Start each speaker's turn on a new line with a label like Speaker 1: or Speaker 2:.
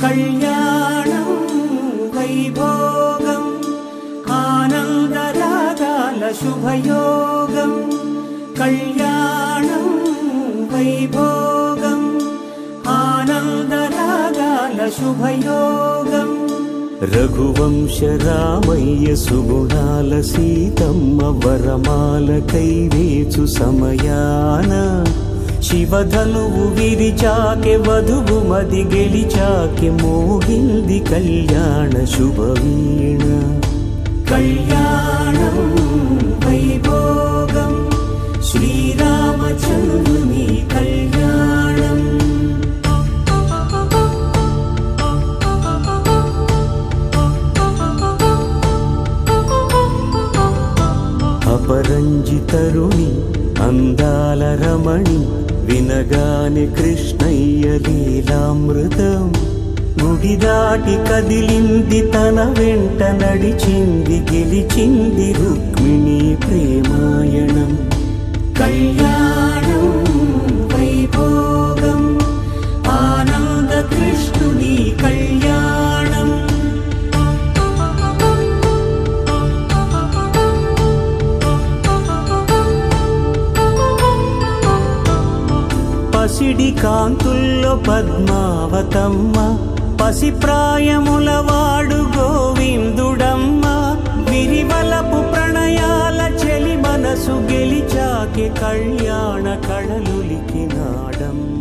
Speaker 1: కళ్యాణం వైభోగం ఆనందరాగాల శుభయోగం కళ్యాణం వైభోగం ఆనందరాగాల శుభయోగం రఘువంశ రామయ్య సుగుణాల సీతమ్మ వరమాల కైవేచు సమయాన శివధనువు విరిచాకె వధువు మది గెలిచాకె మోగింది కళ్యాణ శుభవీణ కళ్యాణం వైభోగం శ్రీరామచంద్రుని కళ్యాణం అపరంజి తరుణి అందాల రమణి వినగానే కృష్ణయ్య లీలామృతం గుడి దాటి కదిలింది తన వెంట నడిచింది గెలిచింది రుక్మిణి ప్రేమాయణం కళ్యాణం వైభోగం ఆనంద కృష్ణుని కళ్యాణం పసిడి కాంతుల్లో పద్మావతమ్మ పసిప్రాయముల వాడు గోవిందుడమ్మ విరివలపు ప్రణయాల చెలి మనసు గెలిచాకే కళ్యాణ కళలులికినాడమ్మ